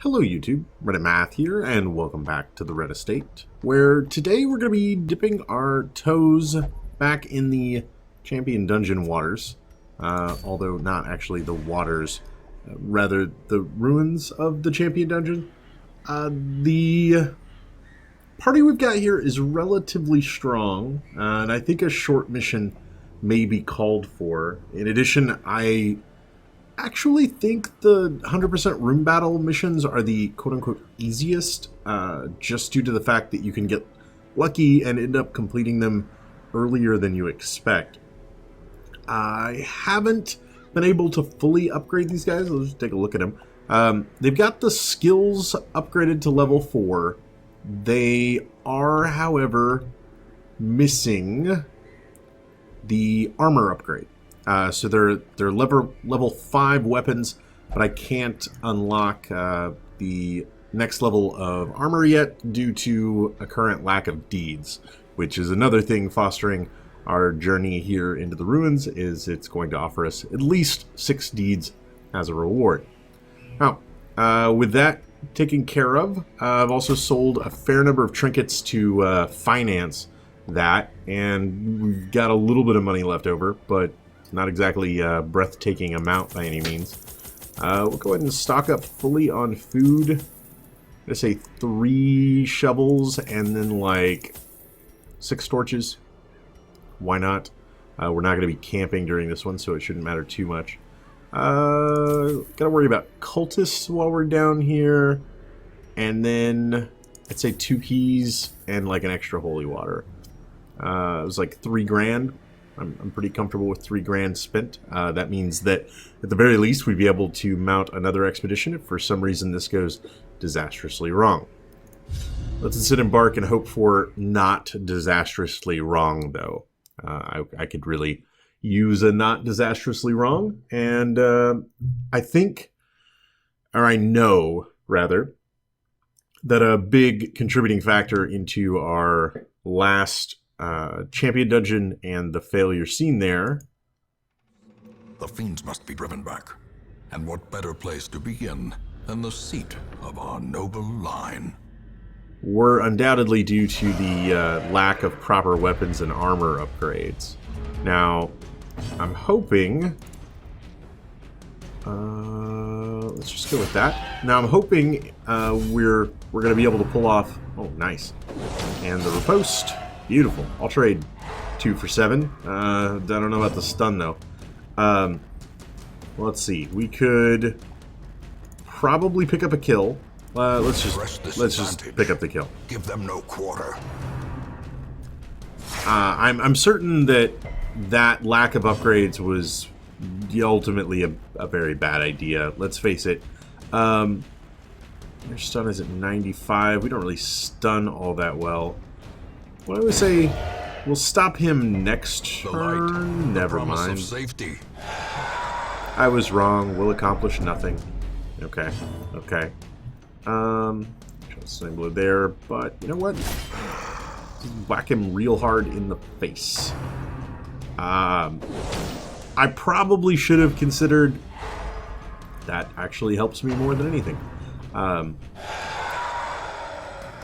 Hello YouTube, Reddit Math here, and welcome back to the Red Estate, where today we're going to be dipping our toes back in the Champion Dungeon waters, although not actually the waters, rather the ruins of the Champion Dungeon. The party we've got here is relatively strong, and I think a short mission may be called for. In addition, I actually think the 100% room battle missions are the quote-unquote easiest, just due to the fact that you can get lucky and end up completing them earlier than you expect. I haven't been able to fully upgrade these guys. Let's take a look at them. They've got the skills upgraded to level 4. They are, however, missing the armor upgrade. So they're level 5 weapons, but I can't unlock the next level of armor yet due to a current lack of deeds, which is another thing fostering our journey here into the ruins. Is it's going to offer us at least 6 deeds as a reward. Now, with that taken care of, I've also sold a fair number of trinkets to finance that, and we've got a little bit of money left over, but not exactly a breathtaking amount by any means. We'll go ahead and stock up fully on food. I'm gonna say 3 shovels and then like 6 torches. Why not? We're not going to be camping during this one, so it shouldn't matter too much. Gotta worry about cultists while we're down here. And then I'd say 2 keys and like an extra holy water. It was like 3 grand. I'm pretty comfortable with 3 grand spent. That means that at the very least we'd be able to mount another expedition if for some reason this goes disastrously wrong. Let's instead embark and hope for not disastrously wrong, though. I could really use a not disastrously wrong, and I think, or I know rather, that a big contributing factor into our last Champion Dungeon and the failure seen there. The fiends must be driven back. And what better place to begin than the seat of our noble line? Were undoubtedly due to the lack of proper weapons and armor upgrades. Now, I'm hoping... let's just go with that. Now, I'm hoping we're going to be able to pull off... Oh, nice. And the riposte. Beautiful. I'll trade 2 for 7. I don't know about the stun, though. Let's see. We could probably pick up a kill. Let's just pick up the kill. Give them no quarter. I'm certain that lack of upgrades was ultimately a very bad idea. Let's face it. Their stun is at 95. We don't really stun all that well. What I would say, we'll stop him next turn. Never mind. Safety. I was wrong. We'll accomplish nothing. Okay. Okay. Symbol there, but you know what? Whack him real hard in the face. I probably should have considered. That actually helps me more than anything. I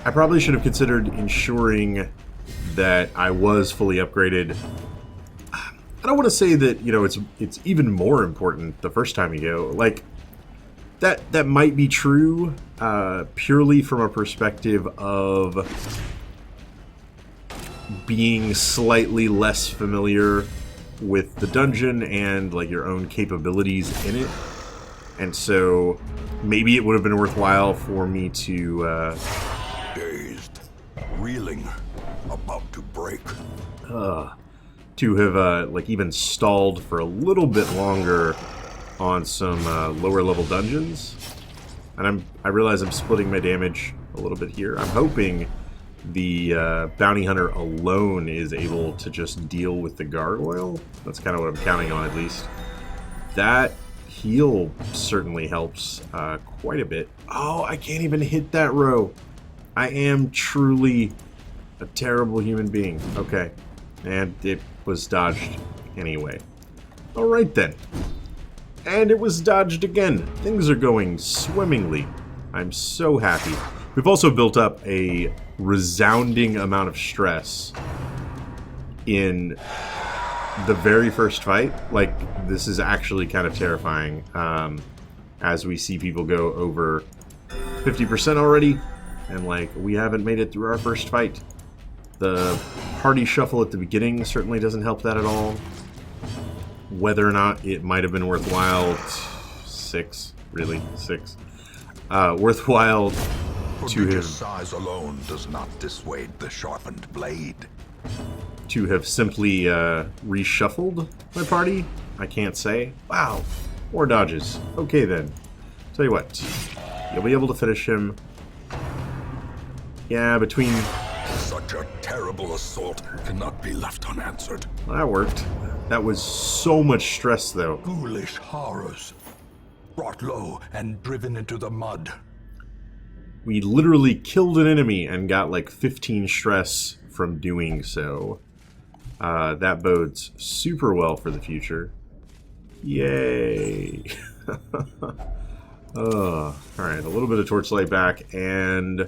probably should have considered ensuring that I was fully upgraded. I don't want to say that, you know, it's even more important the first time you go. Like, that might be true, purely from a perspective of being slightly less familiar with the dungeon and, like, your own capabilities in it. And so, maybe it would have been worthwhile for me to, Dazed, reeling, about to break. To have, like, even stalled for a little bit longer on some lower level dungeons. And I realize I'm splitting my damage a little bit here. I'm hoping the bounty hunter alone is able to just deal with the gargoyle. That's kind of what I'm counting on, at least. That heal certainly helps quite a bit. Oh, I can't even hit that row. I am truly a terrible human being. Okay. And it was dodged anyway. Alright then. And it was dodged again. Things are going swimmingly. I'm so happy. We've also built up a resounding amount of stress in the very first fight. Like, this is actually kind of terrifying, as we see people go over 50% already, and like, we haven't made it through our first fight. The party shuffle at the beginning certainly doesn't help that at all. Whether or not it might have been worthwhile, 6, really, 6, worthwhile to Prodigious have size alone does not dissuade the sharpened blade. simply reshuffled my party. I can't say. Wow, more dodges. Okay then. Tell you what, you'll be able to finish him. Yeah, between. Such a terrible assault cannot be left unanswered. Well, that worked. That was so much stress, though. Ghoulish horrors, brought low and driven into the mud. We literally killed an enemy and got like 15 stress from doing so. That bodes super well for the future. Yay! Alright, a little bit of torchlight back and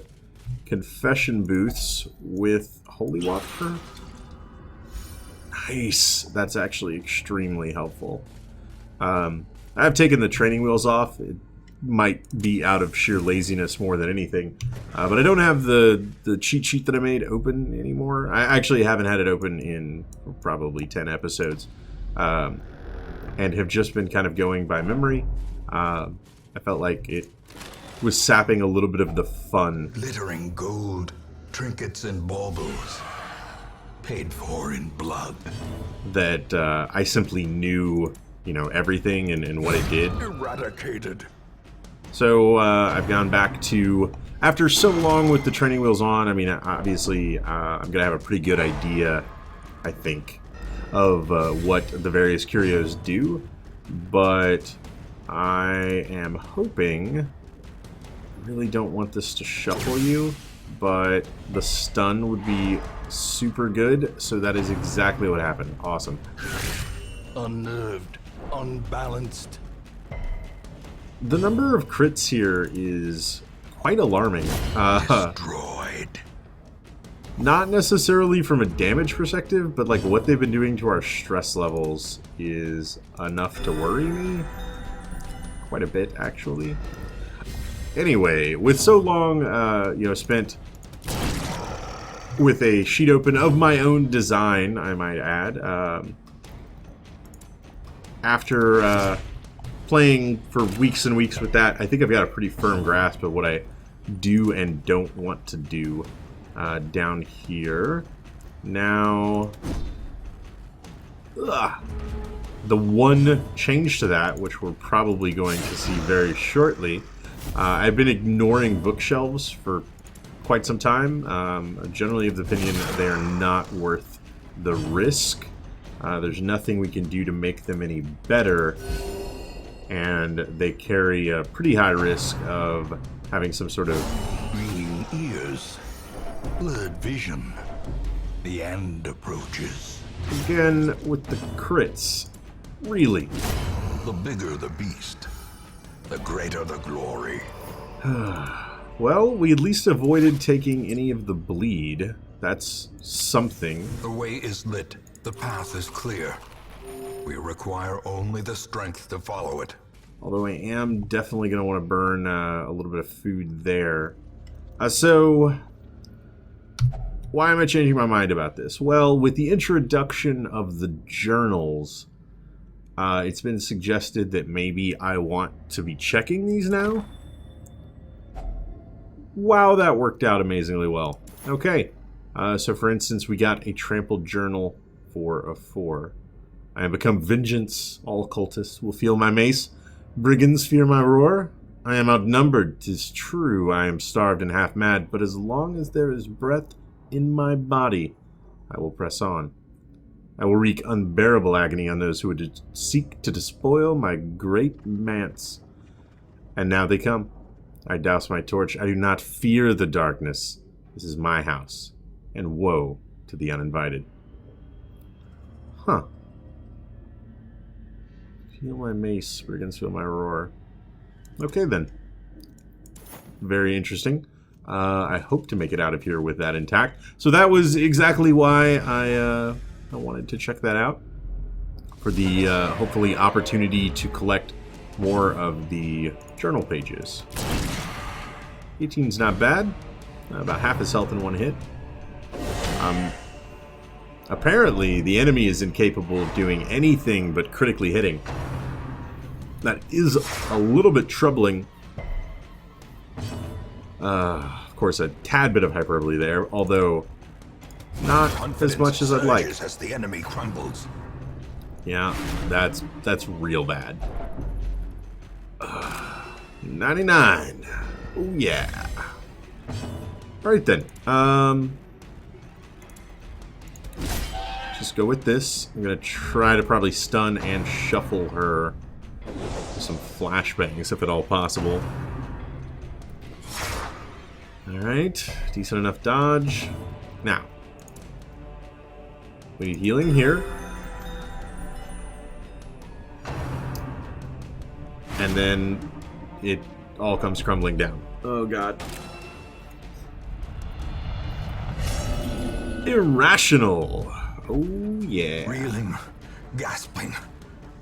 confession booths with holy water. Nice. That's actually extremely helpful. I've taken the training wheels off. It might be out of sheer laziness more than anything. But I don't have the cheat sheet that I made open anymore. I actually haven't had it open in probably 10 episodes. And have just been kind of going by memory. I felt like it was sapping a little bit of the fun. Glittering gold, trinkets and baubles, paid for in blood. That I simply knew, you know, everything and what it did. Eradicated. So I've gone back to, after so long with the training wheels on, I mean, obviously I'm going to have a pretty good idea, I think, of what the various curios do. But I am hoping, I really don't want this to shuffle you, but the stun would be super good, so that is exactly what happened. Awesome. Unnerved, unbalanced. The number of crits here is quite alarming. Destroyed. Not necessarily from a damage perspective, but like what they've been doing to our stress levels is enough to worry me. Quite a bit, actually. Anyway, with so long, spent with a sheet open of my own design, I might add, after playing for weeks and weeks with that, I think I've got a pretty firm grasp of what I do and don't want to do down here. Now, the one change to that, which we're probably going to see very shortly, I've been ignoring bookshelves for quite some time. Generally of the opinion that they are not worth the risk. There's nothing we can do to make them any better, and they carry a pretty high risk of having some sort of Green ears, blurred vision. The end approaches. Again, with the crits. Really? The bigger the beast, the greater the glory. Well, we at least avoided taking any of the bleed. That's something. The way is lit. The path is clear. We require only the strength to follow it. Although I am definitely going to want to burn a little bit of food there. So, why am I changing my mind about this? Well, with the introduction of the journals, it's been suggested that maybe I want to be checking these now. Wow, that worked out amazingly well. Okay, so for instance, we got a trampled journal for a 4. I have become vengeance. All cultists will feel my mace. Brigands fear my roar. I am outnumbered, 'tis true. I am starved and half mad, but as long as there is breath in my body, I will press on. I will wreak unbearable agony on those who would seek to despoil my great manse. And now they come. I douse my torch. I do not fear the darkness. This is my house. And woe to the uninvited. Huh. Feel my mace, brigands feel my roar. Okay then. very interesting. I hope to make it out of here with that intact. So that was exactly why I wanted to check that out. For the, hopefully, opportunity to collect more of the journal pages. 18's not bad. About half his health in one hit. Apparently, the enemy is incapable of doing anything but critically hitting. That is a little bit troubling. Of course, a tad bit of hyperbole there, although not as much as I'd like. As the enemy crumbles. Yeah, that's real bad. 99. Oh yeah. All right then. Just go with this. I'm gonna try to probably stun and shuffle her with some flashbangs if at all possible. Alright, decent enough dodge. Now, we need healing here. And then it all comes crumbling down. Oh god. Irrational. Oh yeah. Reeling, gasping,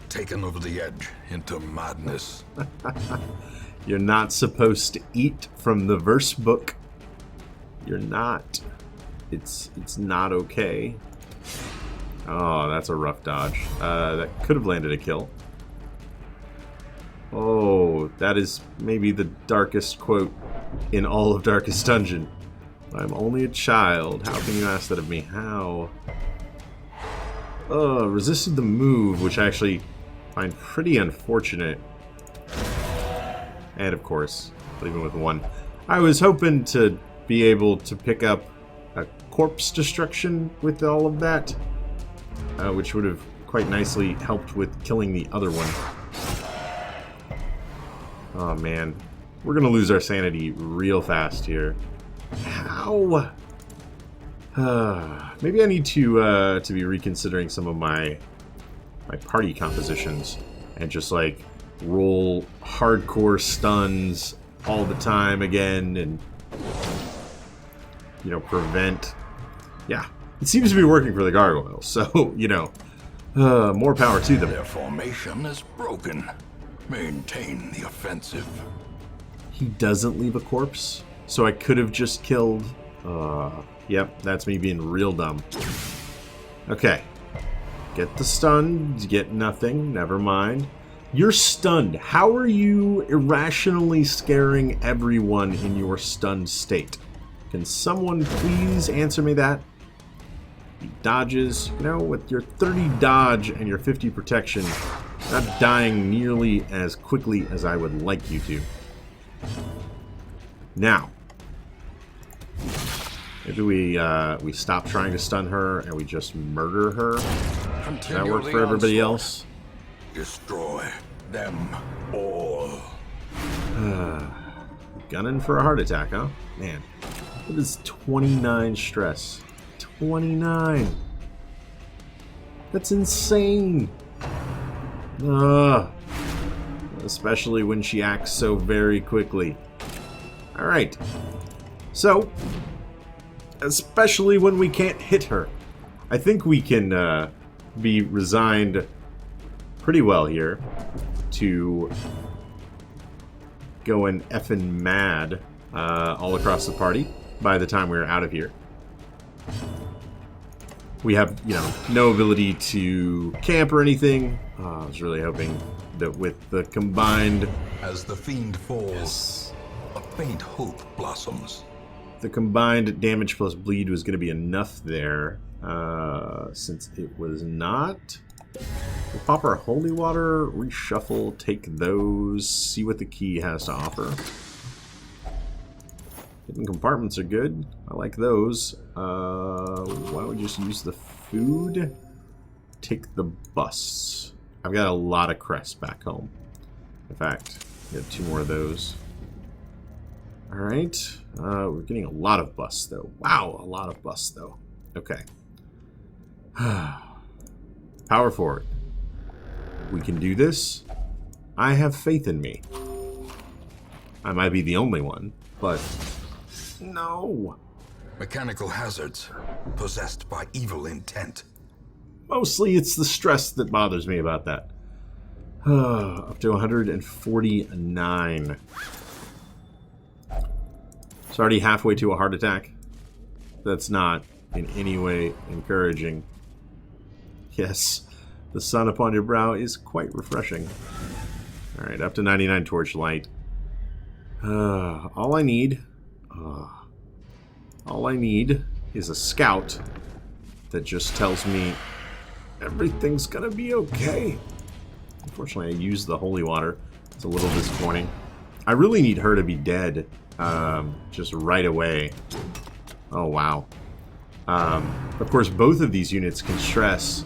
taken over the edge into madness. You're not supposed to eat from the verse book. You're not. It's not okay. Oh, that's a rough dodge. That could have landed a kill. Oh, that is maybe the darkest quote in all of Darkest Dungeon. I'm only a child. How can you ask that of me? How? Resisted the move, which I actually find pretty unfortunate. And of course, leaving with one. I was hoping to be able to pick up a corpse destruction with all of that, which would have quite nicely helped with killing the other one. Oh man, we're gonna lose our sanity real fast here. How? Maybe I need to be reconsidering some of my party compositions and just like roll hardcore stuns all the time again, and you know, prevent. Yeah, it seems to be working for the gargoyles, so you know, more power to them. Their formation is broken. Maintain the offensive. He doesn't leave a corpse, so I could have just killed. Yep, that's me being real dumb. Okay, get the stun, get nothing. Never mind. You're stunned. How are you irrationally scaring everyone in your stunned state? Can someone please answer me that? He dodges. You know, with your 30 dodge and your 50 protection, not dying nearly as quickly as I would like you to. Now, maybe we stop trying to stun her and we just murder her. Does that work for everybody else? Destroy them all. Gunning for a heart attack, huh? Man, it is 29 stress. 29. That's insane. Especially when she acts so very quickly. Alright. So, especially when we can't hit her, I think we can be resigned pretty well here to going effing mad all across the party by the time we're out of here. We have, you know, no ability to camp or anything. I was really hoping that with the combined... As the fiend falls, a faint hope blossoms. The combined damage plus bleed was going to be enough there, since it was not. We'll pop our holy water, reshuffle, take those, see what the key has to offer. Hidden compartments are good. I like those. Why don't we just use the food? Take the bus. I've got a lot of crests back home. In fact, get 2 more of those. Alright. We're getting a lot of busts, though. Wow, a lot of busts, though. Okay. Power forward. We can do this. I have faith in me. I might be the only one, but no. Mechanical hazards, possessed by evil intent. Mostly it's the stress that bothers me about that. Up to 149. It's already halfway to a heart attack. That's not in any way encouraging. Yes, the sun upon your brow is quite refreshing. Alright, up to 99 torchlight. All I need is a scout that just tells me everything's gonna be okay. Unfortunately, I used the holy water. It's a little disappointing. I really need her to be dead just right away. Oh, wow. Of course, both of these units can stress,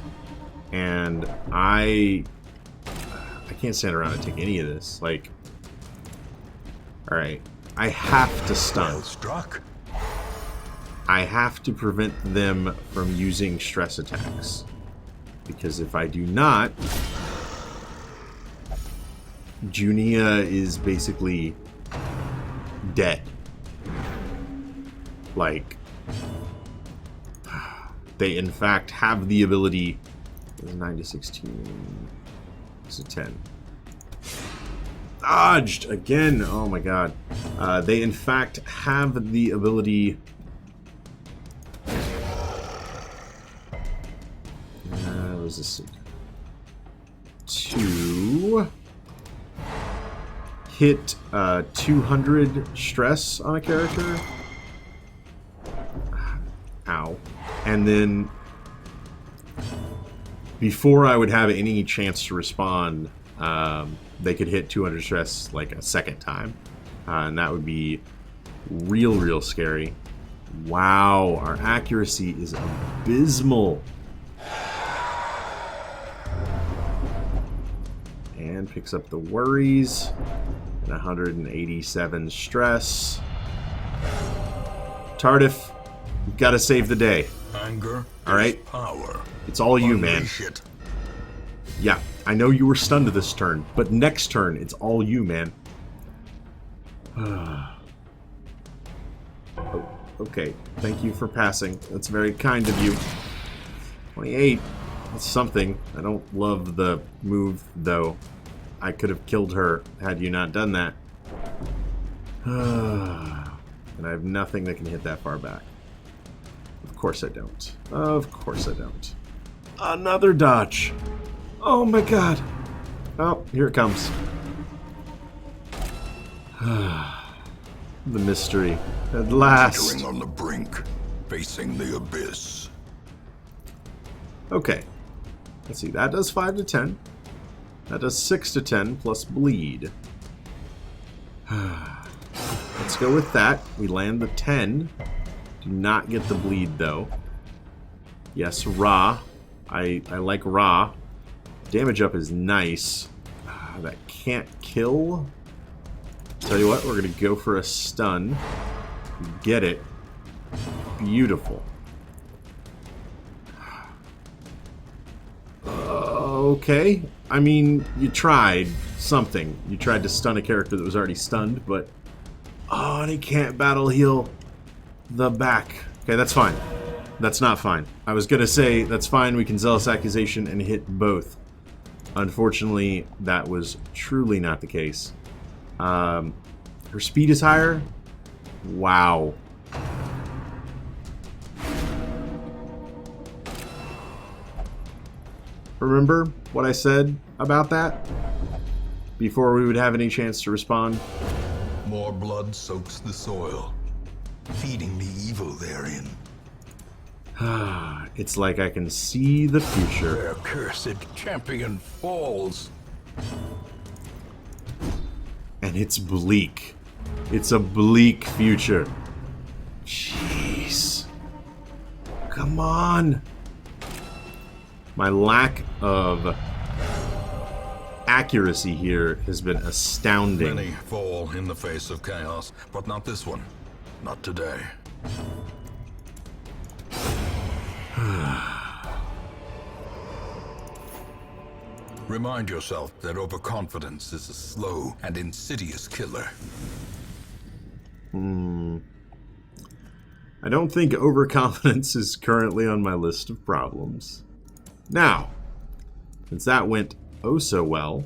and I can't stand around and take any of this. Like, alright, I have to stun. Well struck. I have to prevent them from using stress attacks. Because if I do not, Junia is basically dead. Like, they in fact have the ability. 9 to 16. It's a 10. Dodged again. Oh my god. They in fact have the ability. Resisted to hit 200 stress on a character. Ow. And then before I would have any chance to respond, they could hit 200 stress like a second time. And that would be real scary. Wow, our accuracy is abysmal. And picks up the worries. And 187 stress. Tardif, you've got to save the day. Anger. All right. Power. It's all you, man. Shit. Yeah, I know you were stunned this turn, but next turn, it's all you, man. Oh, okay, thank you for passing. That's very kind of you. 28. That's something. I don't love the move, though. I could have killed her had you not done that. And I have nothing that can hit that far back. Of course I don't. Of course I don't. Another dodge. Oh my god. Oh, here it comes. The mystery. At last. Teetering on the brink, facing the abyss. Okay. Let's see. That does 5 to 10. That does 6 to 10 plus bleed. Let's go with that. We land the 10. Do not get the bleed, though. Yes, Ra. I like Ra. Damage up is nice. That can't kill. Tell you what, we're going to go for a stun. Get it. Beautiful. Okay. I mean, you tried something. You tried to stun a character that was already stunned, but... Oh, and he can't battle heal the back. Okay, that's fine. That's not fine. I was going to say, that's fine, we can Zealous Accusation and hit both. Unfortunately, that was truly not the case. Her speed is higher? Wow. Remember what I said about that? Before we would have any chance to respond? More blood soaks the soil, feeding the evil therein. It's like I can see the future. Their cursed champion falls. And it's bleak. It's a bleak future. Jeez. Come on. My lack of accuracy here has been astounding. Many fall in the face of chaos, but not this one. Not today. Remind yourself that overconfidence is a slow and insidious killer. I don't think overconfidence is currently on my list of problems. Now, since that went oh so well,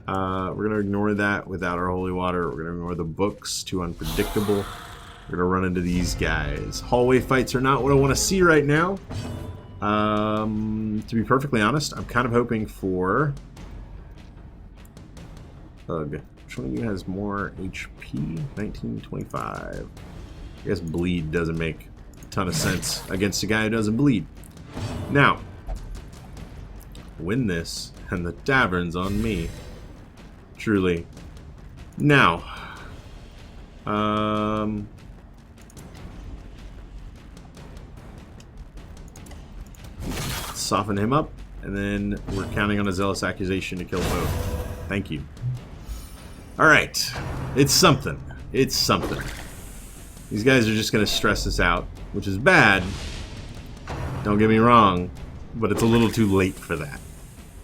we're going to ignore that without our holy water. We're going to ignore the books, too unpredictable. We're going to run into these guys. Hallway fights are not what I want to see right now. To be perfectly honest, I'm kind of hoping for... Ugh. Which one of you has more HP? 1925. I guess bleed doesn't make a ton of sense against a guy who doesn't bleed. Now, win this, and the tavern's on me. Truly. Now, soften him up, and then we're counting on a zealous accusation to kill both. Thank you. Alright. It's something. It's something. These guys are just going to stress us out, which is bad. Don't get me wrong, but it's a little too late for that.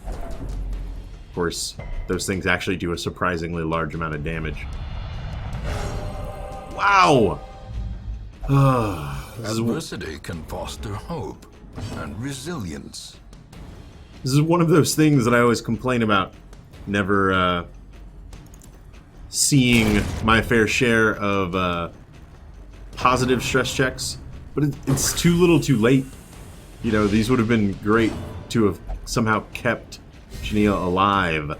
Of course, those things actually do a surprisingly large amount of damage. Wow! Adversity can foster hope and resilience. This is one of those things that I always complain about. Never seeing my fair share of positive stress checks. But it's too little too late. You know, these would have been great to have somehow kept Janelle alive.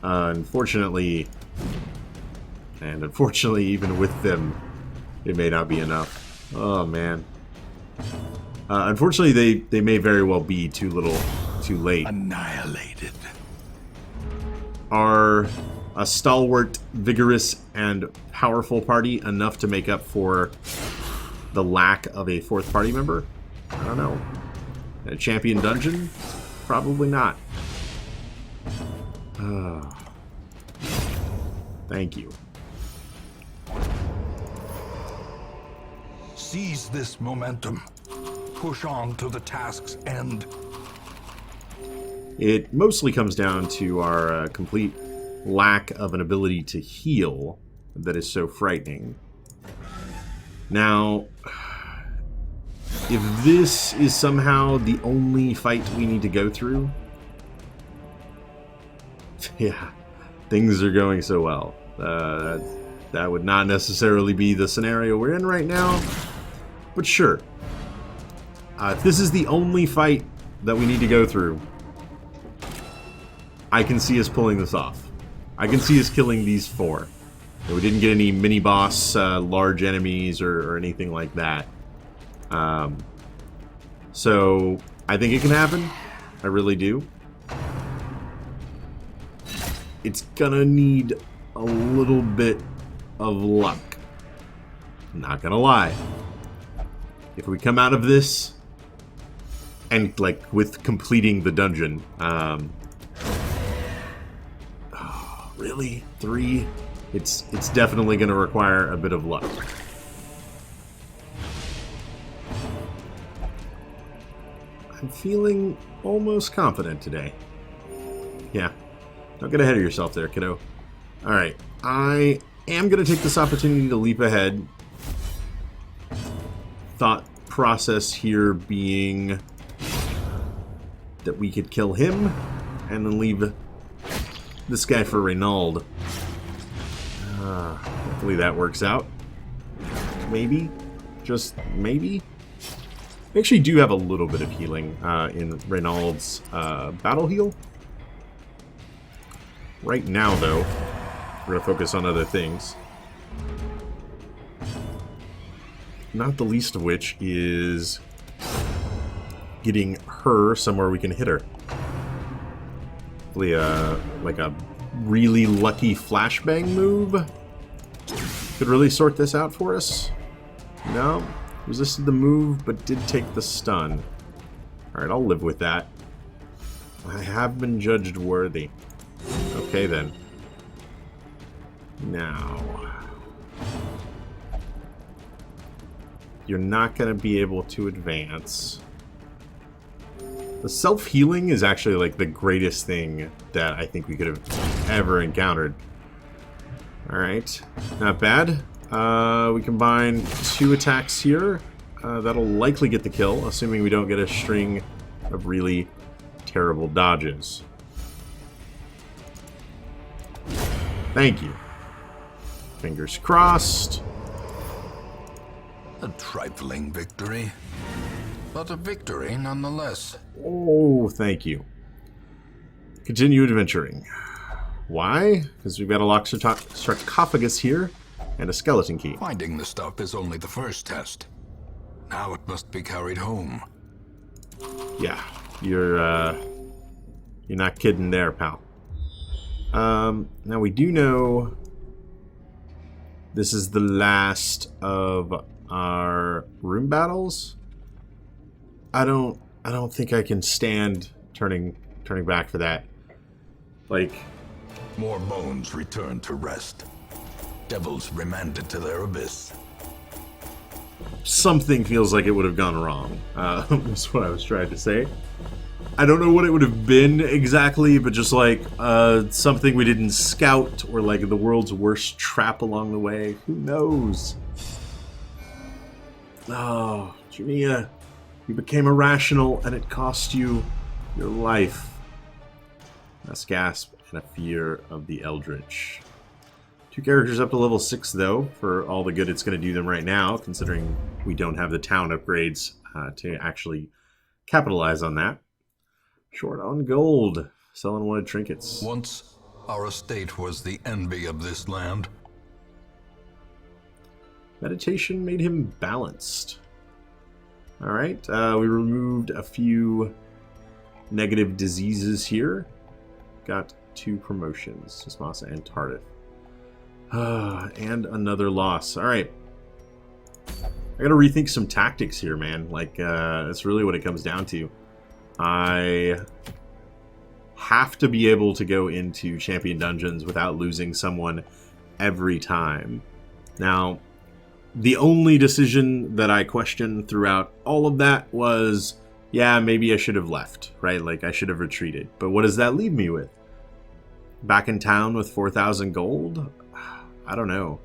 Unfortunately, even with them, it may not be enough. Oh, man. Unfortunately, they may very well be too little, too late. Annihilated. Are a stalwart, vigorous, and powerful party enough to make up for the lack of a fourth party member? I don't know. A champion dungeon? Probably not. Thank you. Seize this momentum. Push on to the task's end. It mostly comes down to our complete lack of an ability to heal that is so frightening. Now, if this is somehow the only fight we need to go through, yeah, things are going so well. That would not necessarily be the scenario we're in right now, but sure. If this is the only fight that we need to go through, I can see us pulling this off. I can see us killing these 4. We didn't get any mini-boss, large enemies, or anything like that. So, I think it can happen. I really do. It's gonna need a little bit of luck. Not gonna lie. If we come out of this, and like with completing the dungeon, really? 3? It's definitely gonna require a bit of luck. I'm feeling almost confident today. Yeah. Don't get ahead of yourself there, kiddo. Alright. I am going to take this opportunity to leap ahead. Thought process here being that we could kill him and then leave this guy for Reynald. Hopefully that works out. Maybe. Just maybe. We actually do have a little bit of healing in Reynald's battle heal. Right now, though, we're going to focus on other things. Not the least of which is getting her somewhere we can hit her. Hopefully, like a really lucky flashbang move could really sort this out for us. No, resisted the move, but did take the stun. Alright, I'll live with that. I have been judged worthy. Okay, then. Now. You're not going to be able to advance. The self-healing is actually like the greatest thing that I think we could have ever encountered. Alright, not bad. We combine 2 attacks here. That'll likely get the kill, assuming we don't get a string of really terrible dodges. Thank you. Fingers crossed. A trifling victory, but a victory nonetheless. Oh, thank you. Continue adventuring. Why? Because we've got a locked sarcophagus here and a skeleton key. Finding the stuff is only the first test. Now it must be carried home. Yeah, you're not kidding there, pal. Now we do know this is the last of our room battles. I don't think I can stand turning back for that. Like, more bones returned to rest. Devils remanded to their abyss. Something feels like it would have gone wrong. That's what I was trying to say. I don't know what it would have been exactly, but just like something we didn't scout, or like the world's worst trap along the way. Who knows? Oh, Junia, you became irrational and it cost you your life. Last gasp and a fear of the Eldritch. 2 characters up to level 6 though, for all the good it's going to do them right now, considering we don't have the town upgrades to actually capitalize on that. Short on gold, selling wanted trinkets. Once, our estate was the envy of this land. Meditation made him balanced. Alright, we removed a few negative diseases here. Got 2 promotions, Sismasa and Tardif. And another loss. Alright. I gotta rethink some tactics here, man. Like, that's really what it comes down to. I have to be able to go into champion dungeons without losing someone every time. Now, the only decision that I questioned throughout all of that was, yeah, maybe I should have left, right? Like, I should have retreated. But what does that leave me with? Back in town with 4,000 gold? I don't know.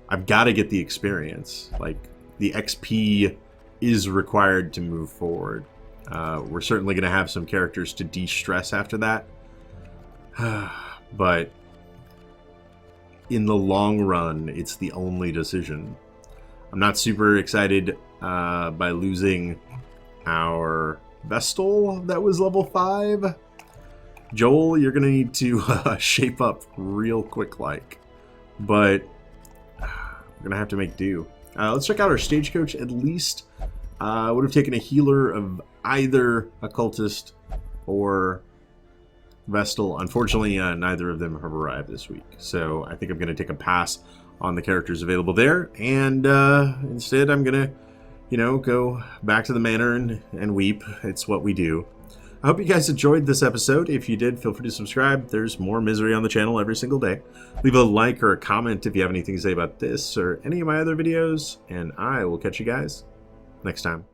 I've got to get the experience. Like, the XP is required to move forward. We're certainly going to have some characters to de-stress after that. But in the long run, it's the only decision. I'm not super excited by losing our Vestal that was level 5. Joel, you're going to need to shape up real quick like. But we're going to have to make do. Let's check out our stagecoach at least. I would have taken a healer of either occultist or Vestal. Unfortunately, neither of them have arrived this week. So I think I'm going to take a pass on the characters available there. And instead, I'm going to, go back to the manor and weep. It's what we do. I hope you guys enjoyed this episode. If you did, feel free to subscribe. There's more misery on the channel every single day. Leave a like or a comment if you have anything to say about this or any of my other videos. And I will catch you guys next time.